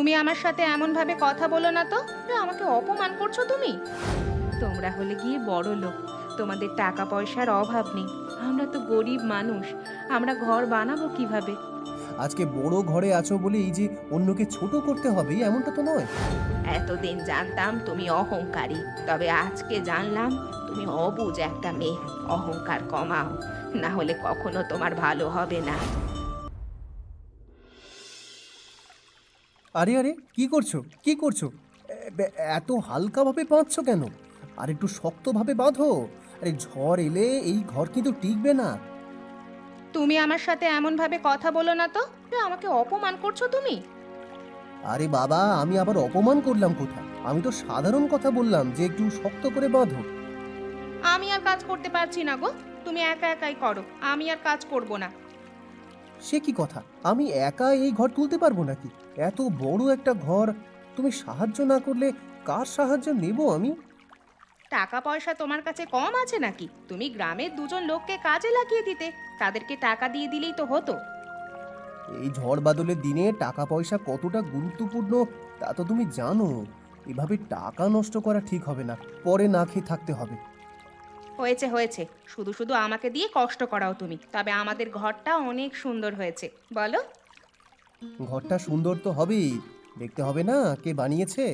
তুমি আমার সাথে এমন ভাবে কথা বলো না তো, যে আমাকে অপমান করছো তুমি। তোমরা হলে গিয়ে বড় লোক, তোমাদের টাকা পয়সার অভাব নেই। আমরা তো গরিব মানুষ, আমরা ঘর বানাবো কিভাবে? আজকে বড় ঘরে আছো বলে এই যে অন্যকে ছোট করতে হবে এমনটা তো নয়। এতদিন জানতাম তুমি অহংকারী, তবে আজকে জানলাম তুমি অবুঝ একটা মেয়ে। অহংকার কমাও, না হলে কখনো তোমার ভালো হবে না। আরে আরে, কি করছো কি করছো? এত হালকাভাবে বাঁধছো কেন? আর একটু শক্তভাবে বাঁধো। আরে ঝড় এলে এই ঘর কিন্তু টিকবে না। তুমি আমার সাথে এমন ভাবে কথা বলো না তো, যে আমাকে অপমান করছো তুমি। আরে বাবা, আমি আবার অপমান করলাম কোথায়? আমি তো সাধারণ কথা বললাম যে একটু শক্ত করে বাঁধো। আমি আর কাজ করতে পারছি না গো, তুমি একা একাই করো, আমি আর কাজ করব না। সে কি কথা? আমি একা এই ঘর তুলতে পারবো নাকি? এত বড় একটা ঘর, তুমি সাহায্য না করলে কার সাহায্য নেব আমি? টাকা পয়সা তোমার কাছে কম আছে নাকি? তুমি গ্রামের দুজন লোককে কাজে লাগিয়ে দিতে, তাদেরকে টাকা দিয়ে দিলেই তো হতো। এই ঝড় বাদলের দিনে টাকা পয়সা কতটা গুরুত্বপূর্ণ তা তো তুমি জানো। এভাবে টাকা নষ্ট করা ঠিক হবে না, পরে না খেয়ে থাকতে হবে। হয়েছে হয়েছে, শুধু শুধু আমাকে দিয়ে কষ্ট করাও তুমি। তবে আমাদের ঘরটা অনেক সুন্দর হয়েছে, বলো। ঘরটা সুন্দর তো হবেই, দেখতে হবে না কে বানিয়েছে।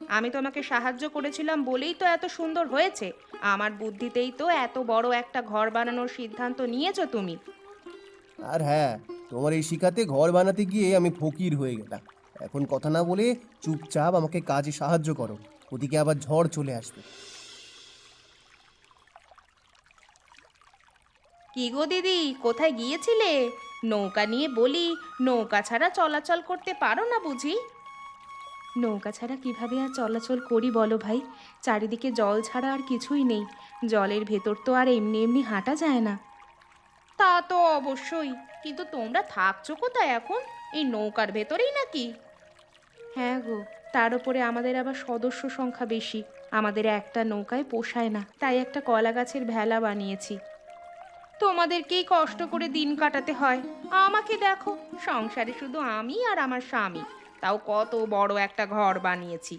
আমি তোমাকে সাহায্য করেছিলাম বলেই তো এত সুন্দর হয়েছে। আমার বুদ্ধিতেই তো এত বড় একটা ঘর বানানোর সিদ্ধান্ত নিয়েছো তুমি। আর হ্যাঁ, তোমার এই শিখাতে ঘর বানাতে গিয়ে আমি ফকির হয়ে গেলাম। এখন কথা না বলে চুপচাপ আমাকে কাজে সাহায্য করো, ওদিকে আবার ঝড় চলে আসবে। কি গো দিদি, কোথায় গিয়েছিলে? নৌকা নিয়ে বলি, নৌকা ছাড়া চলাচল করতে পারো না বুঝি? নৌকা ছাড়া কিভাবে আর চলাচল করি বলো ভাই? চারিদিকে জল ছাড়া আর কিছুই নেই। জলের ভেতর তো আর এমনি এমনি হাঁটা যায় না। তা তো অবশ্যই, কিন্তু তোমরা থাকছো কোথায় এখন? এই নৌকার ভেতরেই নাকি? হ্যাঁ গো, তার উপরে আমাদের আবার সদস্য সংখ্যা বেশি। আমাদের একটা নৌকায় পোষায় না, তাই একটা কলা গাছের ভেলা বানিয়েছি। তোমাদেরকেই কষ্ট করে দিন কাটাতে হয়। আমাকে দেখো, সংসারে শুধু আমি আর আমার স্বামী, তাও কত বড় একটা ঘর বানিয়েছি।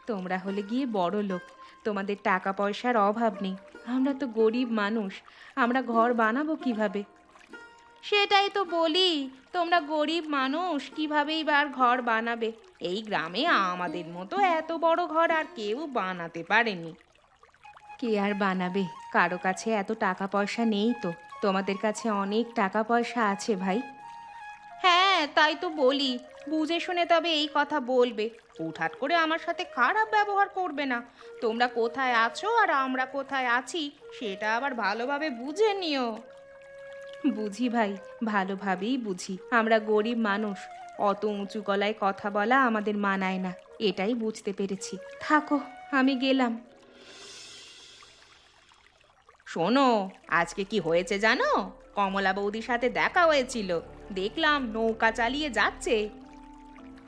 তোমরা হলে গিয়ে বড় লোক, তোমাদের টাকা পয়সার অভাব নেই। আমরা তো গরিব মানুষ, আমরা ঘর বানাবো কিভাবে? সেটাই তো বলি, তোমরা গরিব মানুষ, কিভাবেই বার ঘর বানাবে? এই গ্রামে আমাদের মতো এত বড় ঘর আর কেউ বানাতে পারেনি। কে আর বানাবে? কারো কাছে এত টাকা পয়সা নেই তো। তোমাদের কাছে অনেক টাকা পয়সা আছে ভাই। হ্যাঁ, তাই তো বলি, বুঝে শুনে তবে এই কথা বলবে। হুটহাট করে আমার সাথে খারাপ ব্যবহার করবে না। তোমরা কোথায় আছো আর আমরা কোথায় আছি, সেটা আবার ভালোভাবে বুঝে নিও। বুঝি ভাই, ভালোভাবেই বুঝি। আমরা গরিব মানুষ, অত উঁচু গলায় কথা বলা আমাদের মানায় না, এটাই বুঝতে পেরেছি। থাকো, আমি গেলাম। শোনো, আজকে কি হয়েছে জানো? কমলা বৌদির সাথে দেখা হয়েছিল, দেখলাম নৌকা চালিয়ে যাচ্ছে।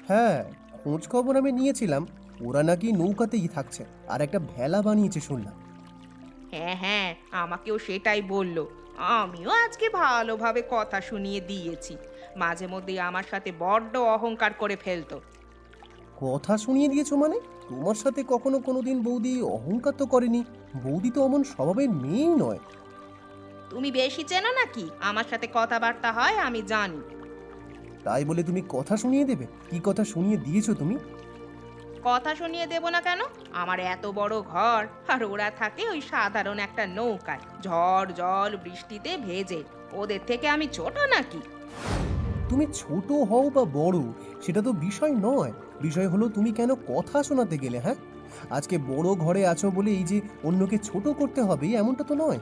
হ্যাঁ, খোঁজ খবর আমি নিয়েছিলাম। ওরা নাকি নৌকাতেই থাকছে আর একটা ভেলা বানিয়েছে শুনলাম। হ্যাঁ হ্যাঁ, আমাকেও সেটাই বলল। আমিও আজকে ভালোভাবে কথা শুনিয়ে দিয়েছি। মাঝে মধ্যে আমার সাথে বড্ড অহংকার করে ফেলতো। কথা শুনিয়ে দিয়েছো মানে? তোমার সাথে কখনো কোনোদিন বৌদি অহংকার তো করেনি। বৌদি তো অমন স্বভাবের মেয়েই নয়। তুমি বেশি চেনো নাকি? আমার সাথে কথাবার্তা হয় আমি জানি। তাই বলে তুমি কথা শুনিয়ে দেবে? কি কথা শুনিয়ে দিয়েছো তুমি? কথা শুনিয়ে দেব না কেন? আমার এত বড় ঘর, আর ওরা থাকে ওই সাধারণ একটা নৌকায়, ঝড় জল বৃষ্টিতে ভেজে। ওদের থেকে আমি ছোট নাকি? তুমি ছোট হও বা বড়, সেটা তো বিষয় নয়। বিষয় হলো তুমি কেন কথা শোনাতে গেলে, হ্যাঁ? আজকে বড় ঘরে আছো বলে এই যে অন্যকে ছোট করতে হবে এমনটা তো নয়।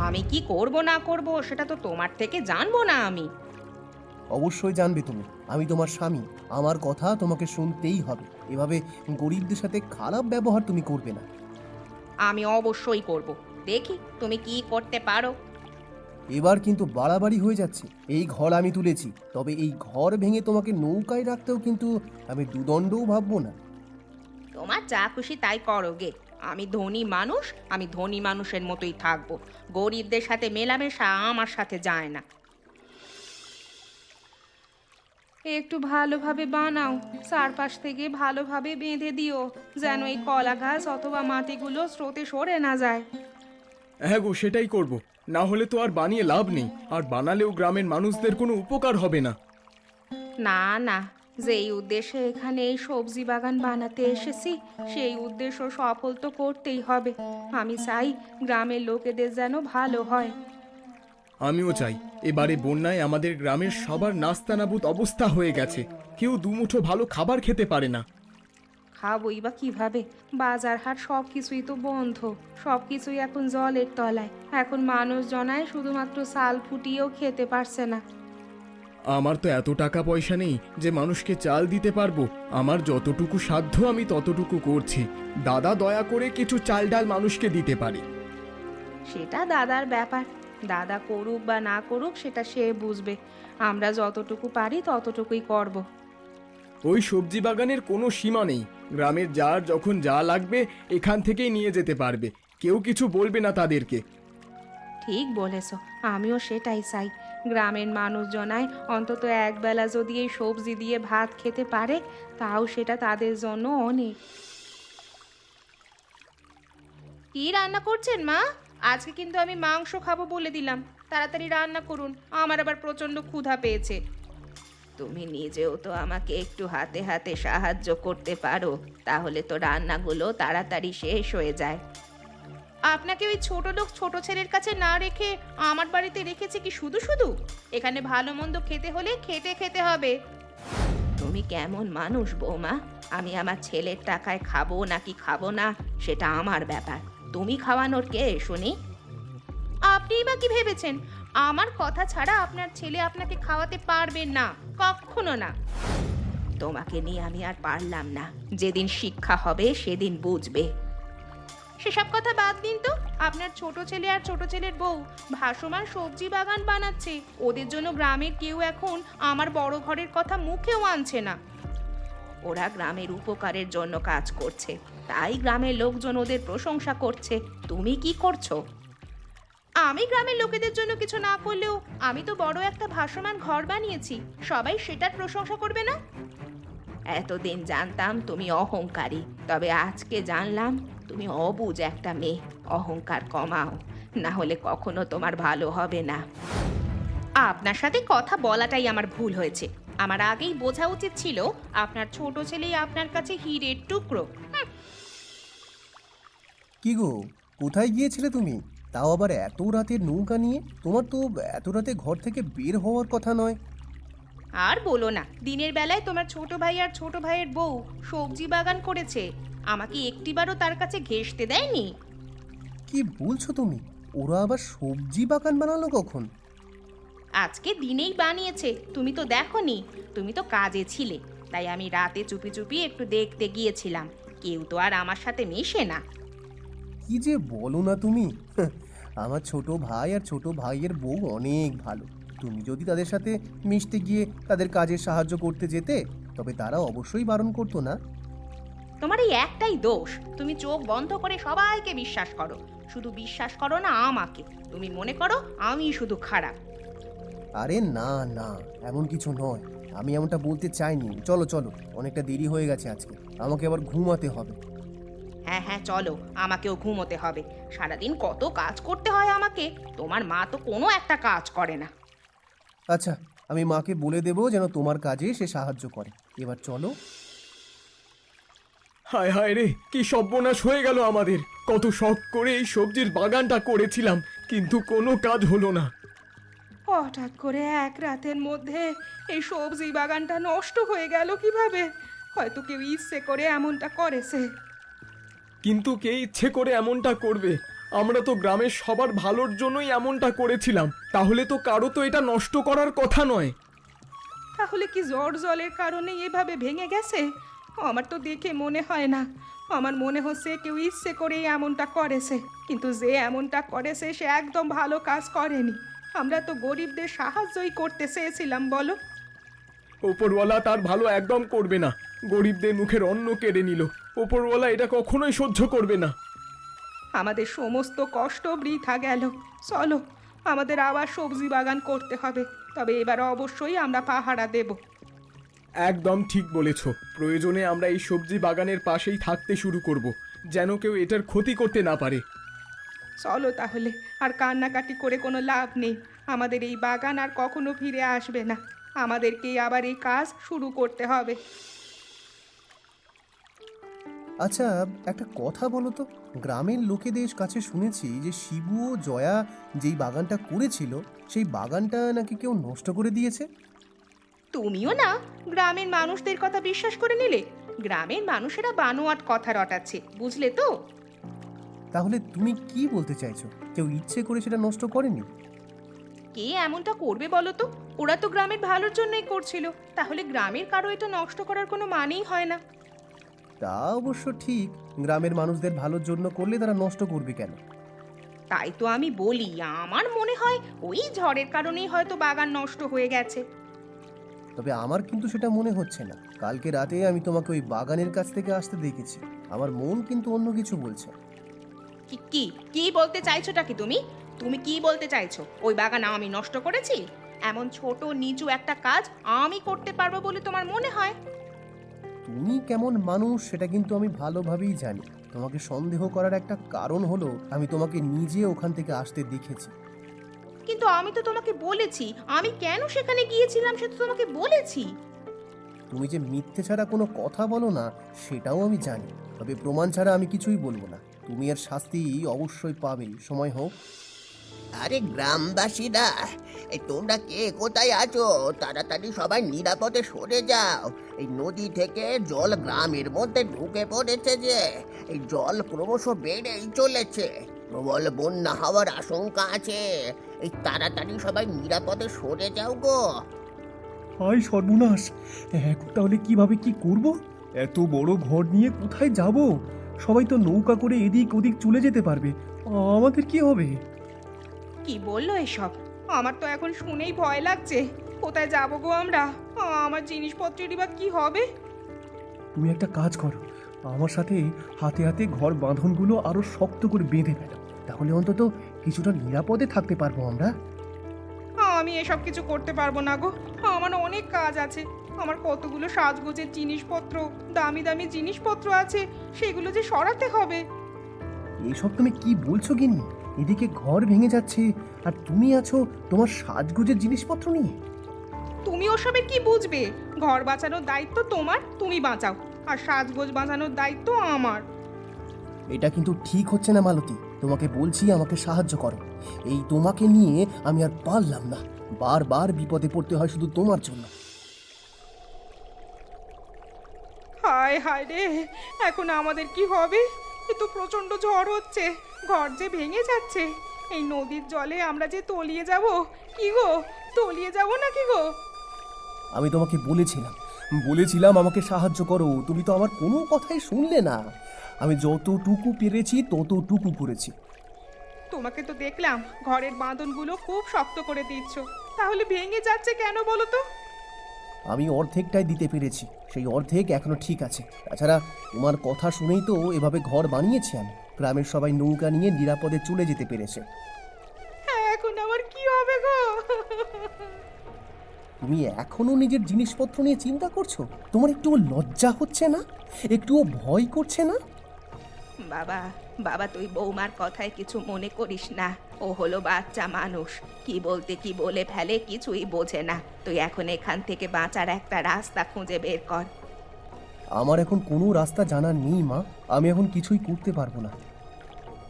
আমি কি করব না করব সেটা তো তোমার থেকে জানবো না আমি? অবশ্যই জানবে তুমি, আমি তোমার স্বামী। আমার কথা তোমাকে শুনতেই হবে। এভাবে গরিবদের সাথে খারাপ ব্যবহার তুমি করবে না। আমি অবশ্যই করব। দেখি তুমি কি করতে পারো। এবার কিন্তু বাড়াবাড়ি হয়ে যাচ্ছে। এই ঘর আমি তুলেছি, তবে এই ঘর ভেঙে তোমাকে নৌকায় রাখতেও কিন্তু আমি দুদণ্ডও ভাববো না। তোমার যা খুশি তাই করো গে। আমি ধনী মানুষ, আমি ধনী মানুষের মতোই থাকবো। গরিবদের সাথে মেলামেশা আমার সাথে যায় না। একটু ভালোভাবে বানাও, চারপাশ থেকে ভালোভাবে বেঁধে দিও, যেন এই কলা গাছ অথবা মাটিগুলো স্রোতে সরে না যায়। হ্যাঁ গো, সেটাই করব। না হলে তো আর বানিয়ে লাভ নেই, আর বানালেও গ্রামের মানুষদের কোনো উপকার হবে না। না না, যেই উদ্দেশ্যে এখানে এই সবজি বাগান বানাতে এসেছি সেই উদ্দেশ্য সফল তো করতেই হবে। আমি চাই গ্রামের লোকেদের যেন ভালো হয়। আমিও চাই। এবারে বন্যায় আমাদের গ্রামের সবার নাস্তানাবুদ অবস্থা হয়ে গেছে, কেউ দুমুঠো ভালো খাবার খেতে পারে না। খাবই বা কিভাবে? বাজার হাট সব কিছুই তো বন্ধ, সব কিছুই এখন জলের তলায়। এখন মানুষ জনায় শুধুমাত্র চাল ফুটিয়েও খেতে পারছে না। আমার তো এত টাকা পয়সা নেই যে মানুষকে চাল দিতে পারবো। আমার যতটুকু সাধ্য আমি ততটুকু করছি। দাদা দয়া করে কিছু চাল ডাল মানুষকে দিতে পারে। সেটা দাদার ব্যাপার, দাদা করুক বা না করুক সেটা সে বুঝবে। আমরা যতটুকু পারি ততটুকুই করব। ওই সবজি বাগানের কোনো সীমা নেই। গ্রামের যার যখন যা লাগবে এখান থেকেই নিয়ে যেতে পারবে, কেউ কিছু বলবে না তাদেরকে। ঠিক বলেছ, আমিও সেটাই চাই। গ্রামের মানুষজনায় অন্তত একবেলা যদি এই সবজি দিয়ে ভাত খেতে পারে, তাও সেটা তাদের জন্য অনেক। কি রান্না করছেন মা? আজকে কিন্তু আমি মাংস খাবো বলে দিলাম, তাড়াতাড়ি রান্না করুন, আমার আবার প্রচন্ড ক্ষুধা পেয়েছে। তুমি নিজেও তো আমাকে একটু হাতে হাতে সাহায্য করতে পারো, তাহলে তো রান্নাগুলো তাড়াতাড়ি শেষ হয়ে যায়। আপনাকে ওই ছোট লোক ছোট ছেলের কাছে না রেখে আমার বাড়িতে রেখেছে কি শুধু শুধু? এখানে ভালো মন্দ খেতে হলে খেতে খেতে হবে। তুমি কেমন মানুষ বৌমা? আমি আমার ছেলের টাকায় খাবো নাকি খাবো না সেটা আমার ব্যাপার, তুমি খাওয়ানোর কে শুনি? আপনিই বা কি ভেবেছেন আমার কথা ছাড়া আপনার ছেলে আপনাকে খাওয়াতে পারবেন না? কখনো না। তোমাকে নিয়ে আমি আর পারলাম না, যেদিন শিক্ষা হবে সেদিন বুঝবে। সেসব কথা বাদ দিন তো। আপনার ছোট ছেলে আর ছোট ছেলের বউ ভাসমান সবজি বাগান বানাচ্ছে, ওদের জন্য গ্রামের কেউ এখন আমার বড় ঘরের কথা মুখেও আনছে না। ওরা গ্রামের উপকারের জন্য কাজ করছে, তাই গ্রামের লোকজন ওদের প্রশংসা করছে। তুমি কি করছো? আমি গ্রামের লোকেদের জন্য কিছু না করলেও আমি তো বড় একটা ভাসমান ঘর বানিয়েছি, সবাই সেটার প্রশংসা করবে না? এতদিন জানতাম তুমি অহংকারী, তবে আজকে জানলাম তুমি অবুঝ একটা মেয়ে। অহংকার কমাও, না হলে কখনো তোমার ভালো হবে না। আপনার সাথে কথা বলাটাই আমার ভুল হয়েছে। আমার আগেই বোঝা উচিত ছিল আপনার ছোট ছেলেই আপনার কাছে হীরের টুকরো। কি গো, কোথায় গিয়েছিলে তুমি? তাও আবার এত রাতের নৌকা নিয়ে? তোমার তো এত রাতে ঘর থেকে বের হওয়ার কথা নয়। আর বলো না, দিনের বেলায় তোমার ছোট ভাই আর ছোট ভাইয়ের বউ সবজি বাগান করেছে, আমাকে একটিবারও তার কাছে ঘেঁষতে দেয়নি। কি বলছো তুমি? ওরা আবার সবজি বাগান বানালো কখন? আজকে দিনেই বানিয়েছে, তুমি তো দেখোনি, তুমি তো কাজে ছিলে। তাই আমি রাতে চুপি চুপি একটু দেখতে গিয়েছিলাম। কেউ তো আর আমার সাথে মেশে না। কি যে বলো না তুমি! আমার ছোট ভাই আর ছোট ভাইয়ের বউ অনেক ভালো। তুমি যদি তাদের সাথে মিশতে গিয়ে তাদের কাজে সাহায্য করতে যেতে, তবে তারা অবশ্যই বারণ করতো না। তোমার এই একটাই দোষ, তুমি চোখ বন্ধ করে সবাইকে বিশ্বাস করো। শুধু বিশ্বাস করো না আমাকে, তুমি মনে করো আমি শুধু খারাপ। আরে না না, এমন কিছু নয়। আমি এমনটা বলতে চাইনি। চলো চলো, অনেকটা দেরি হয়ে গেছে আজকে, আমাকে আবার ঘুমাতে হবে। হ্যাঁ হ্যাঁ চলো, আমাকেও ঘুমোতে হবে। সারাদিন কত কাজ করতে হয় আমাকে, তোমার মা তো কোনো একটা কাজ করে না। আচ্ছা, আমি মাকে বলে দেবো যেন তোমার কাজে সে সাহায্য করে। এবার চলো। হায় হায় রে, কি সর্বনাশ হয়ে গেল আমাদের! কত শখ করে এই সবজির বাগানটা করেছিলাম, কিন্তু কোনো কাজ হলো না। হঠাৎ করে এক রাতের মধ্যে এই সবজি বাগানটা নষ্ট হয়ে গেল কিভাবে? হয়তো কেউ ইচ্ছে করে এমনটা করেছে। কিন্তু কে ইচ্ছে করে এমনটা করবে? আমরা তো গ্রামের সবার ভালোর জন্যই এমনটা করেছিলাম, তাহলে তো কারো তো এটা নষ্ট করার কথা নয়। তাহলে কি ঝড় জলের কারণে এভাবে ভেঙে গেছে? আমার তো দেখে মনে হয় না। আমার মনে হচ্ছে কেউ ইচ্ছে করেই এমনটা করেছে, কিন্তু যে এমনটা করেছে সে একদম ভালো কাজ করেনি। আমরা তো গরিবদের সাহায্যই করতে চেয়েছিলাম, বলো? ওপরওয়ালা তার ভালো একদম করবে না, গরিবদের মুখের অন্ন কেড়ে নিল। ওপরওয়ালা এটা কখনোই সহ্য করবে না। আমাদের সমস্ত কষ্ট বৃথা গেল। চলো, আমাদের আবার সবজি বাগান করতে হবে, তবে এবার অবশ্যই আমরা পাহারা দেব। একদম ঠিক বলেছ। প্রয়োজনে আমরা এই সবজি বাগানের পাশেই থাকতে শুরু করব, যেন কেউ এটার ক্ষতি করতে না পারে। চলো তাহলে, আর কান্নাকাটি করে কোনো লাভ নেই। আমাদের এই বাগান আর কখনো ফিরে আসবে না। আমাদেরকেই আবার এই কাজ শুরু করতে হবে। আচ্ছা, একটা কথা বলো তো, গ্রামের লোকেদের কাছে শুনেছি যে শিবু ও জয়া যেই বাগানটা করেছিল সেই বাগানটা নাকি কেউ নষ্ট করে দিয়েছে। তুমিও না গ্রামের মানুষদের কথা বিশ্বাস করে নিলে? গ্রামের মানুষেরা বানোয়াট কথা রটাচ্ছে, বুঝলে তো? তাহলে তুমি কি বলতে চাইছো, কেউ ইচ্ছে করে সেটা নষ্ট করেনি? কে এমনটা করবে বলো তো? ওরা তো গ্রামের ভালোর জন্যই করছিল, তাহলে গ্রামের কারো এটা নষ্ট করার কোনো মানেই হয় না। তা অবশ্য ঠিক, গ্রামের মানুষদের ভালোর জন্য করলে তারা নষ্ট করবে কেন? তাই তো আমি বলি, আমার মনে হয় ওই ঝড়ের কারণেই হয়তো বাগান নষ্ট হয়ে গেছে। তবে আমার কিন্তু সেটা মনে হচ্ছে না। কালকে রাতে আমি তোমাকে ওই বাগানের কাছ থেকে আসতে দেখেছি, আমার মন কিন্তু অন্য কিছু বলছে। কি কি কি বলতে চাইছোটা কি তুমি? তুমি কি বলতে চাইছো ওই বাগান আমি নষ্ট করেছি? এমন ছোট নিচু একটা কাজ আমি করতে পারবো বলে তোমার মনে হয়? তুমি কেমন মানুষ সেটা কিন্তু আমি ভালোভাবেই জানি। তোমাকে সন্দেহ করার একটা কারণ হলো আমি তোমাকে নিজে ওখান থেকে আসতে দেখেছি। কিন্তু আমি তো তোমাকে বলেছি আমি কেন সেখানে গিয়েছিলাম, সেটা তোমাকে বলেছি। তুমি যে মিথ্যে ছাড়া কোনো কথা বলো না সেটাও আমি জানি, তবে প্রমাণ ছাড়া আমি কিছুই বলবো না। তুমি এর শাস্তি অবশ্যই পাবে, সময় হোক। আরে গ্রামবাসীরা, এই তোমরা কে কোথায় আছো? তাড়াতাড়ি সবাই নিরাপদে সরে যাও। এই নদী থেকে জল গ্রামের মধ্যে ঢুকে পড়েছে, যে এই জল ক্রমশ বেড়েই চলেছে। প্রবল বন্যা হওয়ার আশঙ্কা আছে। এই তাড়াতাড়ি সবাই নিরাপদে সরে যাও গো। হায় সর্বনাশ, এখন তাহলে কিভাবে কি করব? এত বড় ঘর নিয়ে কোথায় যাব? সবাই তো নৌকা করে এদিক ওদিক চলে যেতে পারবে, আমাদের কি হবে? কি বললো এসব? আমার তো এখন শুনেই ভয় লাগছে। কোথায় যাবো গো আমরা? আমার জিনিসপত্রেরই বা কি হবে? তুমি একটা কাজ করো, আমার সাথে হাতে হাতে ঘর বাঁধনগুলো আরো শক্ত করে বেঁধে ফেলো, তাহলে অন্তত কিছুটা নিরাপদে থাকতে পারবো আমরা। আমি এসব কিছু করতে পারবো না গো। আমার অনেক কাজ আছে। আমার কতগুলো সাজগোজের জিনিসপত্র, দামি দামি জিনিসপত্র আছে, সেগুলো যে সরাতে হবে। এসব তুমি কি বলছো গিন্নি? এদিকে ঘর ভেঙে যাচ্ছে আর তুমি আছো তোমার সাজগোজের জিনিসপত্র নিয়ে। তুমি ওসবের কি বুঝবে? ঘর বাঁচানোর দায়িত্ব তোমার, তুমি বাঁচাও। আর সাজগোজ বাঁচানোর দায়িত্ব আমার। এটা কিন্তু ঠিক হচ্ছে না মালতী, তোমাকে বলছি আমাকে সাহায্য করো। এই তোমাকে নিয়ে আমি আর পারলাম না, বারবার বিপদে পড়তে হয় শুধু তোমার জন্য। হায় হায় রে, এখন আমাদের কি হবে? এ তো প্রচন্ড ঝড় হচ্ছে, ঘর যে ভেঙে যাচ্ছে। এই নদীর জলে আমরা যে তলিয়ে যাব। কি গো, তলিয়ে যাব নাকি গো? আমি তোমাকে বলেছিলাম আমাকে সাহায্য করো, তুমি তো আমার কোনো কথাই শুনলে না। আমি যতটুকু পেরেছি ততটুকু করেছি। তোমাকে তো দেখলাম ঘরের বাঁধনগুলো খুব শক্ত করে দিচ্ছ, তাহলে ভেঙে যাচ্ছে কেন বলো তো? আমি অর্ধেকটাই দিতে পেরেছি, সেই অর্ধেক এখনো ঠিক আছে। তাছাড়া তোমার কথা শুনেই তো এভাবে ঘর বানিয়েছি আমি। গ্রামের সবাই নৌকা নিয়ে নিরাপদে চলে যেতে পেরেছে। এখন আমার কি হবে গো? তুমি এখনো নিজের জিনিসপত্র নিয়ে চিন্তা করছো? তোমার একটুও লজ্জা হচ্ছে না? একটুও ভয় করছে না? বাবা, বাবা তুই বৌমার কথায় কিছু মনে করিস না। ও হলো বাচ্চা মানুষ, কি বলতে কি বলে ফেলে কিছুই বোঝে না। তুই এখন এখান থেকে বাঁচার একটা রাস্তা খুঁজে বের কর। আমার এখন কোনো রাস্তা জানা নেই মা, আমি এখন কিছুই করতে পারবো না।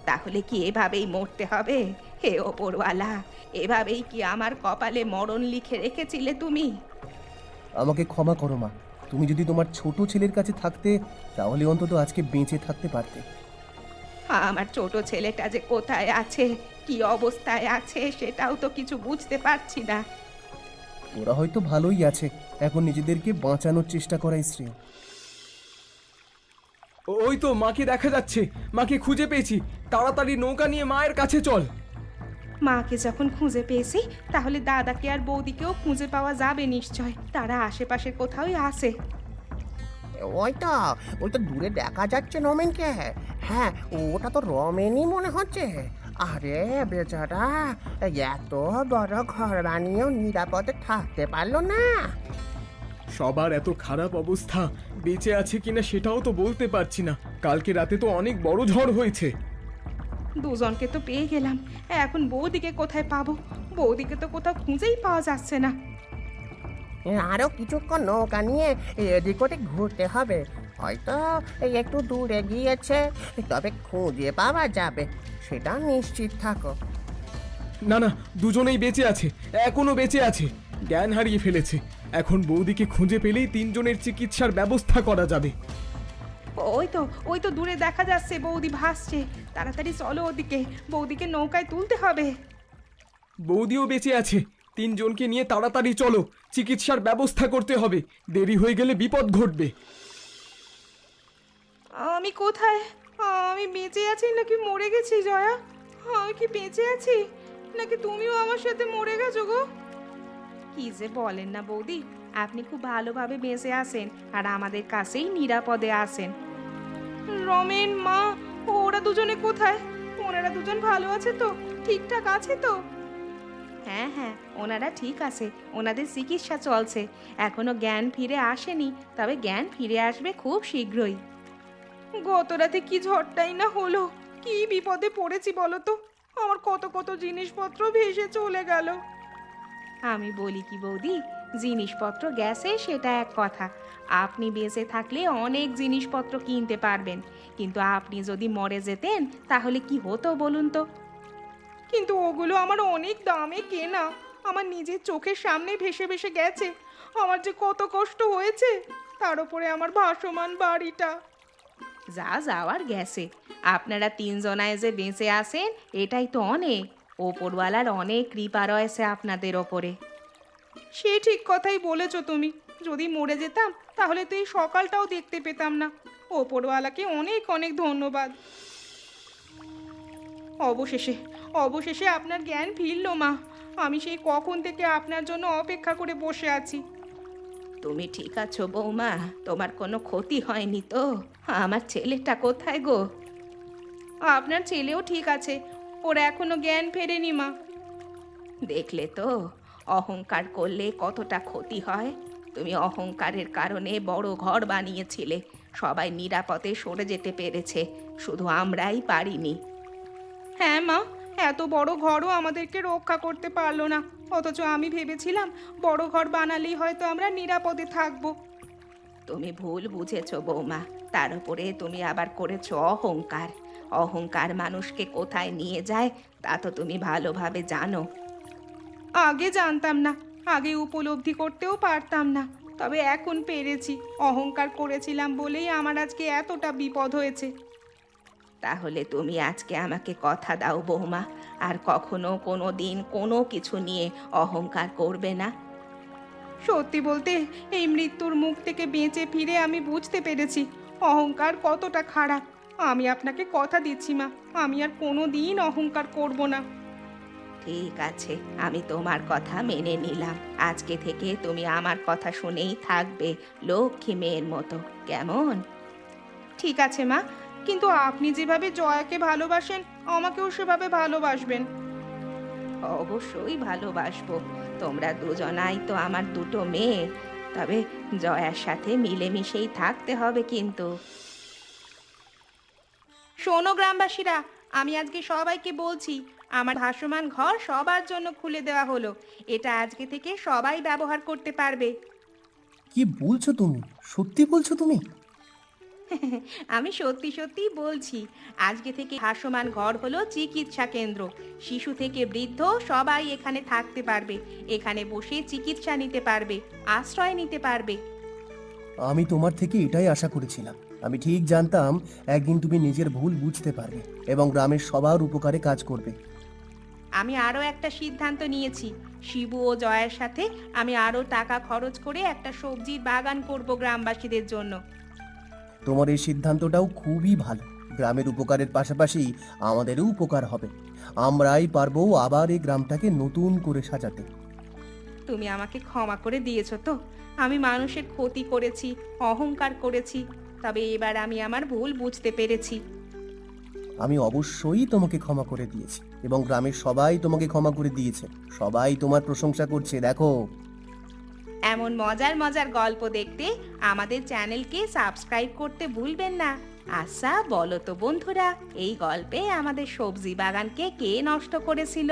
তাহলে কি এভাবেই মরতে হবে? হে ওপরওয়ালা, এভাবেই কি আমার কপালে মরণ লিখে রেখেছিলে তুমি? আমাকে ক্ষমা করো মা, তুমি যদি তোমার ছোট ছেলের কাছে থাকতে তাহলে অন্তত আজকে বেঁচে থাকতে পারতে। আমার ছোট ছেলেটা যে কোথায় আছে, কি অবস্থায় আছে, সেটাও তো কিছু বুঝতে পারছি না। ওরা হয়তো ভালোই আছে, এখন নিজেদেরকে বাঁচানোর চেষ্টা করাই শ্রেয়। ওই তো মাকে দেখা যাচ্ছে, মাকে খুঁজে পেয়েছি। তাড়াতাড়ি নৌকা নিয়ে মায়ের কাছে চল। মাকে যখন খুঁজে পেয়েছি, তাহলে দাদাকে আর বৌদিকেও খুঁজে পাওয়া যাবে নিশ্চয়। তারা আশেপাশের কোথাওই আছে। ওই তো দূরে দেখা যাচ্ছে রমেনকে। হ্যাঁ, ওটা তো রমেনই মনে হচ্ছে। আরে বেচারা, এত বড় ঘর বানিয়েও নিরাপদে থাকতে পারলো না। সবার এত খারাপ অবস্থা, বেঁচে আছে কিনা সেটাও তো বলতে পারছি না। কালকে রাতে তো অনেক বড় ঝড় হয়েছে। দুজনকে তো পেয়ে গেলাম, এখন বৌদিকে কোথায় পাবো? বৌদিকে তো কোথাও খুঁজেই পাওয়া যাচ্ছে না। আরো কিছুক্ষণ নৌকা নিয়ে এদিক ওদিক ঘুরতে হবে। হয়তো একটু দূরে গিয়েছে, তবে খুঁজে পাওয়া যাবে, সেটা নিশ্চিত থাকো। না না, দুজনেই বেঁচে আছে, এখনো বেঁচে আছে। জ্ঞান হারিয়ে ফেলেছে। এখন বৌদিকে খুঁজে পেলেই তিনজনের চিকিৎসার ব্যবস্থা করা যাবে। ওই তো দূরে দেখা যাচ্ছে বৌদি ভাসছে। তাড়াতাড়ি চলো ওদিকে, বৌদিকে নৌকায় তুলতে হবে। বৌদিও বেঁচে আছে। তিনজনকে নিয়ে তাড়াতাড়ি চলো, চিকিৎসার ব্যবস্থা করতে হবে। দেরি হয়ে গেলে বিপদ ঘটবে। আমি কোথায়? আমি বেঁচে আছি নাকি মরে গেছি জয়া? আমি কি বেঁচে আছি নাকি তুমিও আমার সাথে মরে গেছো গো? কি যে বলেন না বৌদি, আপনি খুব ভালোভাবে বেঁচে আছেন আর আমাদের কাছেই নিরাপদে আছেন। রমেন, মা, ওরা দুজনে কোথায়? ওনারা দুজন ভালো আছে তো? ঠিকঠাক আছে তো? হ্যাঁ হ্যাঁ, ওনারা ঠিক আছে, ওনাদের চিকিৎসা চলছে। এখনো জ্ঞান ফিরে আসেনি, তবে জ্ঞান ফিরে আসবে খুব শীঘ্রই। গত রাতে কি ঝড়টাই না হলো, কি বিপদে পড়েছি বলো তো। আমার কত কত জিনিসপত্র ভেসে চলে গেল। আমি বলি কি বৌদি, জিনিসপত্র গেছে সেটা এক কথা, আপনি বেঁচে থাকলে অনেক জিনিসপত্র কিনতে পারবেন, কিন্তু আপনি যদি মরে যেতেন তাহলে কি হতো বলুন তো? কিন্তু ওগুলো আমার অনেক দামে কেনা, আমার নিজের চোখের সামনে ভেসে ভেসে গেছে। আমার যে কত কষ্ট হয়েছে, তার উপরে আমার ভাসমান বাড়িটা। যা যাওয়ার গেছে, আপনারা তিনজনায় যে বেঁচে আছেন এটাই তো অনেক। ওপরওয়ালার অনেক কৃপা রয়েছে আপনাদের ওপরে। সে ঠিক কথাই বলেছো তুমি। যদি মরে যেতাম তাহলে তো এই সকালটাও দেখতে পেতাম না। ওপরওয়ালাকে অনেক অনেক ধন্যবাদ। অবশেষে অবশেষে আপনার জ্ঞান ফিরল মা। আমি সেই কখন থেকে আপনার জন্য অপেক্ষা করে বসে আছি। তুমি ঠিক আছো বৌমা? তোমার কোনো ক্ষতি হয়নি তো? আমার ছেলেটা কোথায় গো? আপনার ছেলেও ঠিক আছে, ওর এখনো জ্ঞান ফেরেনি মা। দেখলে তো, অহংকার করলে কতটা ক্ষতি হয়। তুমি অহংকারের কারণে বড় ঘর বানিয়েছিলে, সবাই নিরাপদে সরে যেতে পেরেছে, শুধু আমরাই পারিনি। হ্যাঁ মা, এত বড় ঘরও আমাদেরকে রক্ষা করতে পারলো না, অথচ আমি ভেবেছিলাম বড় ঘর বানালেই হয়তো আমরা নিরাপদে থাকবো। তুমি ভুল বুঝেছো বৌমা, তার উপরে তুমি আবার করেছো অহংকার। অহংকার মানুষকে কোথায় নিয়ে যায় তা তো তুমি ভালোভাবে জানো। আগে জানতাম না, আগে উপলব্ধি করতেও পারতাম না, তবে এখন পেরেছি। অহংকার করেছিলাম বলেই আমার আজকে এতটা বিপদ হয়েছে। তাহলে তুমি আজকে আমাকে কথা দাও বৌমা, আর কখনো কোনো দিন কোনো কিছু নিয়ে অহংকার করবে না। সত্যি বলতে, এই মৃত্যুর মুখ থেকে বেঁচে ফিরে আমি বুঝতে পেরেছি অহংকার কতটা খারাপ। আমি আপনাকে কথা দিচ্ছি মা, আমি আর কোনো দিন অহংকার করব না। ঠিক আছে, আমি তোমার কথা মেনে নিলাম। আজকে থেকে তুমি আমার কথা শুনেই থাকবে, লক্ষ্মী মেয়ের মতো, কেমন? ঠিক আছে মা, কিন্তু আপনি যেভাবে জয়াকে ভালোবাসেন আমাকেও সেভাবে ভালোবাসবেন। অবশ্যই ভালোবাসবো, তোমরা দুজনাই তো আমার দুটো মেয়ে, তবে জয়ার সাথে মিলেমিশেই থাকতে হবে কিন্তু। শোনো গ্রামবাসীরা, আমি আজকে সবাইকে বলছি, আমার ভাসমান ঘর সবার জন্য খুলে দেওয়া হলো। এটা আজকে থেকে সবাই ব্যবহার করতে পারবে। কি বলছো তুমি? সত্যি বলছো তুমি? আমি সত্যি সত্যি বলছি, আজকে থেকে ভাসমান ঘর হলো চিকিৎসা কেন্দ্র। শিশু থেকে বৃদ্ধ সবাই এখানে থাকতে পারবে, এখানে বসে চিকিৎসা নিতে পারবে, আশ্রয় নিতে পারবে। আমি তোমার থেকে এটাই আশা করেছিলাম। আমি ঠিক জানতাম একদিন তুমি নিজের ভুল বুঝতে পারবে এবং গ্রামের সবার উপকারে কাজ করবে। আমি আরও একটা সিদ্ধান্ত নিয়েছি, শিবু ও জয়ের সাথে আমি আরও টাকা খরচ করে একটা সবজির বাগান করব গ্রামবাসীদের জন্য। তোমার এই সিদ্ধান্তটাও খুবই ভালো। গ্রামের উপকারের পাশাপাশি আমাদেরও উপকার হবে। আমরাই পারবো আবার এই গ্রামটাকে নতুন করে সাজাতে। তুমি আমাকে ক্ষমা করে দিয়েছো তো? আমি মানুষের ক্ষতি করেছি, অহংকার করেছি, তবে এবার আমি আমার ভুল বুঝতে পেরেছি। আমি অবশ্যই তোমাকে ক্ষমা করে দিয়েছি এবং গ্রামের সবাই তোমাকে ক্ষমা করে দিয়েছে। সবাই তোমার প্রশংসা করছে, দেখো। এমন মজার মজার গল্প দেখতে আমাদের চ্যানেলকে সাবস্ক্রাইব করতে ভুলবেন না। আচ্ছা বলো তো বন্ধুরা, এই গল্পে আমাদের সবজি বাগানকে কে নষ্ট করেছিল?